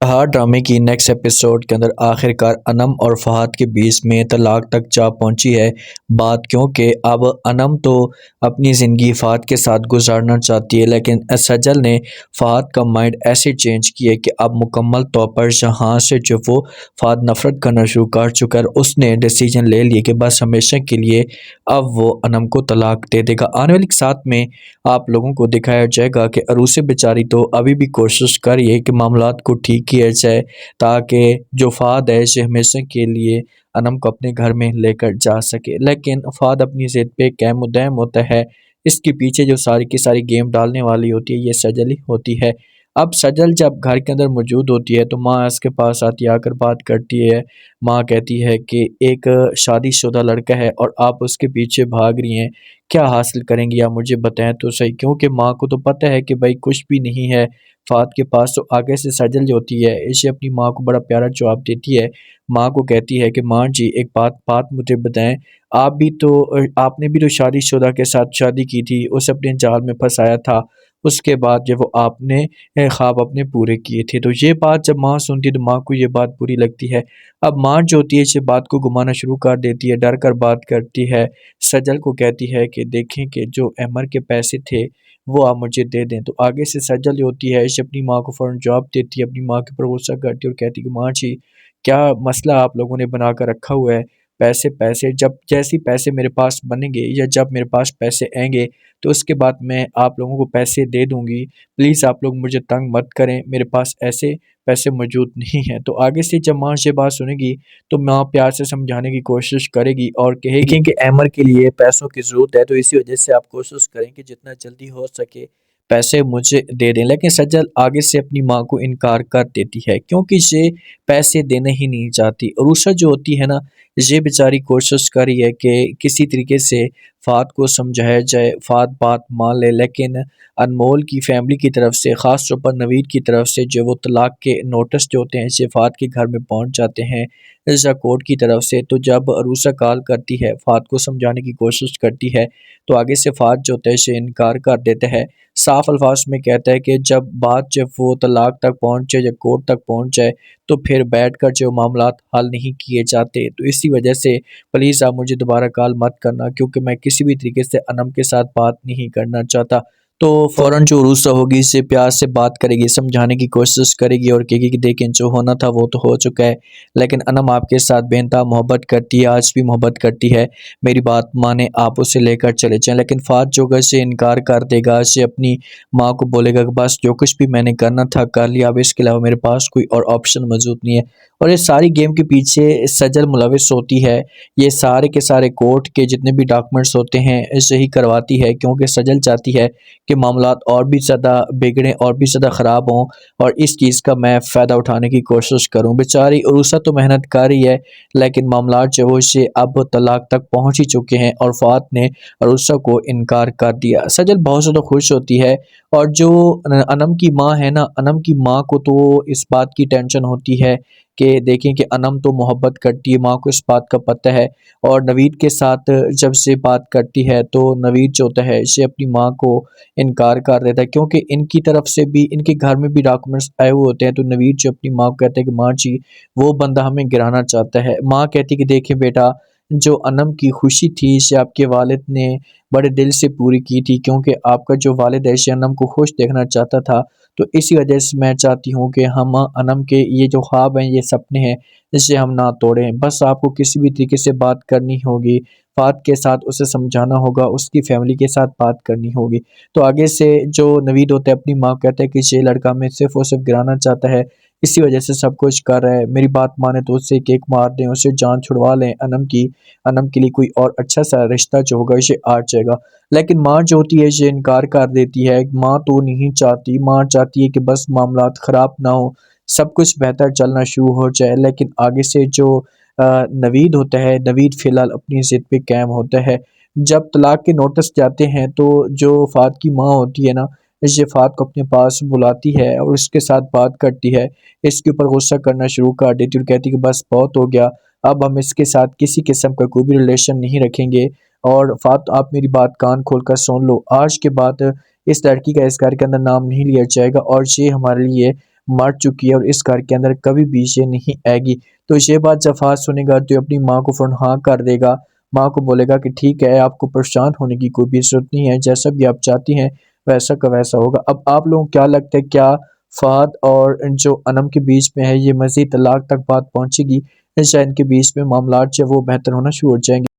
हाँ, ड्रामे की नेक्स्ट एपिसोड के अंदर आखिरकार अनम और फ़हाद के बीच में तलाक तक जा पहुंची है बात, क्योंकि अब अनम तो अपनी ज़िंदगी फ़हाद के साथ गुजारना चाहती है, लेकिन सजल ने फ़हाद का माइंड ऐसे चेंज किया है कि अब मुकम्मल तौर पर जहाँ से जो वो फ़हाद नफ़रत करना शुरू कर चुका है, उसने डिसीजन ले लिया कि बस हमेशा के लिए अब वो अनम को तलाक दे देगा। आने वाले साथ में आप लोगों को दिखाया जाएगा कि अरूसे बेचारी तो अभी भी कोशिश कर रही है कि मामलात को ठीक किया जाए, ताकि जो फ़हाद है इसे हमेशा के लिए अनम को अपने घर में लेकर जा सके। लेकिन फ़हाद अपनी ज़िद पे कायम व दायम होता है। इसके पीछे जो सारी की सारी गेम डालने वाली होती है ये सजल ही होती है। अब सजल जब घर के अंदर मौजूद होती है तो माँ इसके पास आती आकर बात करती है। माँ कहती है कि एक शादीशुदा लड़का है और आप उसके पीछे भाग रही हैं, क्या हासिल करेंगी आप मुझे बताएं तो सही। क्योंकि माँ को तो पता है कि भाई कुछ भी नहीं है फ़हाद के पास। तो आगे से सजल जो होती है इसे अपनी माँ को बड़ा प्यारा जवाब देती है। माँ को कहती है कि माँ जी एक बात बात मुझे बताएं, आप भी तो आपने भी तो शादीशुदा के साथ शादी की थी, उसे अपने जाल में फंसाया था, उसके बाद जब वो आपने ख्वाब अपने पूरे किए थे। तो ये बात जब माँ सुनती है तो माँ को ये बात बुरी लगती है। अब माँ जो होती है इस बात को घुमाना शुरू कर देती है, डर कर बात करती है। सजल को कहती है कि देखें कि जो अमर के पैसे थे वो आप मुझे दे दें। तो आगे से सजल जो होती है इसे अपनी माँ को फ़ौरन जवाब देती है, अपनी माँ के ऊपर गुस्सा करती है और कहती है कि माँ जी क्या मसला आप लोगों ने बना कर रखा हुआ है। पैसे पैसे जब जैसे ही पैसे मेरे पास बनेंगे या जब मेरे पास पैसे आएंगे तो उसके बाद मैं आप लोगों को पैसे दे दूंगी। प्लीज़ आप लोग मुझे तंग मत करें, मेरे पास ऐसे पैसे मौजूद नहीं हैं। तो आगे से जब माँ ये बात सुनेगी तो माँ प्यार से समझाने की कोशिश करेगी और कहेगी कि अमर के लिए पैसों की ज़रूरत है, तो इसी वजह से आप कोशिश करें कि जितना जल्दी हो सके पैसे मुझे दे दें। लेकिन सज्जल आगे से अपनी माँ को इनकार कर देती है, क्योंकि ये पैसे देना ही नहीं चाहती। और उषा जो होती है ना, ये बेचारी कोशिश कर रही है कि किसी तरीके से फ़ाद को समझाया जाए, फ़ाद बात मान ले, लेकिन अनमोल की फैमिली की तरफ से, ख़ास तौर पर नवीद की तरफ से जो वो तलाक के नोटिस जो होते हैं ये फ़ाद के घर में पहुंच जाते हैं रज़ा कोर्ट की तरफ से। तो जब अरूसा कॉल करती है, फ़ाद को समझाने की कोशिश करती है, तो आगे से फ़ाद जो होता है इसे इनकार कर देता है। साफ अल्फाज में कहता है कि जब वो तलाक तक पहुँचे या कोर्ट तक पहुँच जाए तो फिर बैठकर जो मामलात हल नहीं किए जाते। तो इसी वजह से प्लीज़ आप मुझे दोबारा कॉल मत करना, क्योंकि मैं किसी भी तरीके से अनम के साथ बात नहीं करना चाहता। तो फ़ौरन जो रूसा होगी इससे प्यार से बात करेगी, समझाने की कोशिश करेगी और कहेगी कि देखें जो होना था वो तो हो चुका है, लेकिन अनम आपके साथ बेइंतहा मोहब्बत करती है, आज भी मोहब्बत करती है, मेरी बात माने आप उसे लेकर चले जाएँ। लेकिन फ़ाद जो घर से इनकार कर देगा, से अपनी माँ को बोलेगा कि बस जो कुछ भी मैंने करना था कर लिया, अब इसके अलावा मेरे पास कोई और ऑप्शन मौजूद नहीं है। और ये सारी गेम के पीछे सजल मुलविस होती है। ये सारे के सारे कोर्ट के जितने भी डॉक्यूमेंट्स होते हैं सही करवाती है, क्योंकि सजल चाहती है कि मामलात और भी ज़्यादा बिगड़ें और भी ज़्यादा ख़राब हों और इस चीज़ का मैं फ़ायदा उठाने की कोशिश करूँ। बेचारी उरूसा तो मेहनत कर रही है, लेकिन मामलात जो है उससे अब तलाक तक पहुँच ही चुके हैं और फ़ाद ने अरूसा को इनकार कर दिया। सजल बहुत ज़्यादा खुश होती है। और जो अनम की माँ है ना, अनम की माँ को तो इस बात की टेंशन होती है कि देखें कि अनम तो मोहब्बत करती है, माँ को इस बात का पता है। और नवीद के साथ जब से बात करती है तो नवीद जो होता है इसे अपनी माँ को इनकार कर देता है, क्योंकि इनकी तरफ से भी इनके घर में भी डॉक्यूमेंट्स आए हुए होते हैं। तो नवीद जो अपनी माँ को कहता है कि माँ जी वो बंदा हमें गिराना चाहता है। माँ कहती है कि देखिए बेटा, जो अनम की खुशी थी इसे आपके वालिद ने बड़े दिल से पूरी की थी, क्योंकि आपका जो वालिद है इसे अनम को खुश देखना चाहता था। तो इसी वजह से मैं चाहती हूँ कि हम अनम के ये जो ख्वाब हैं, ये सपने हैं, इसे हम ना तोड़ें। बस आपको किसी भी तरीके से बात करनी होगी, फ़ाद के साथ उसे समझाना होगा, उसकी फैमिली के साथ बात करनी होगी। तो आगे से जो नवीद होता है अपनी माँ को कहता है कि ये लड़का हमें सिर्फ़ और सिर्फ़ गिराना चाहता है, इसी वजह से सब कुछ कर रहा है। मेरी बात माने तो उससे केक मार दें, उससे जान छुड़वा लें अनम की। अनम के लिए कोई और अच्छा-सा रिश्ता जो होगा इसे आ जाएगा। लेकिन माँ जो होती है ये इनकार कर देती है। माँ तो नहीं चाहती, माँ चाहती है कि बस मामलात ख़राब ना हो, सब कुछ बेहतर चलना शुरू हो जाए। लेकिन आगे से जो नवीद होता है, नवीद फ़िलहाल अपनी ज़िद पे कायम होता है। जब तलाक के नोटिस जाते हैं तो जो फ़ाद की माँ होती है ना, ये फ़ाद को अपने पास बुलाती है और उसके साथ बात करती है। इसके ऊपर गुस्सा करना शुरू कर देती है और कहती है कि बस बहुत हो गया, अब हम इसके साथ किसी किस्म का कोई भी रिलेशन नहीं रखेंगे। और फ़ाद आप मेरी बात कान खोलकर सुन लो, आज के बाद इस लड़की का इस घर के अंदर नाम नहीं लिया जाएगा और ये हमारे लिए मर चुकी है और इस घर के अंदर कभी भी ये नहीं आएगी। तो ये बात जब फ़हद सुनेगा तो अपनी माँ को फ़ौरन हाँ कर देगा। माँ को बोलेगा कि ठीक है, आपको परेशान होने की कोई भी ज़रूरत नहीं है, जैसा भी आप चाहती हैं वैसा का वैसा होगा। अब आप लोगों को क्या लगता है, क्या फ़हद और जो अनम के बीच में है ये मज़ीद तलाक तक बात पहुँचेगी? या इनके बीच में मामलात जो है वो बेहतर होना शुरू हो जाएँगे?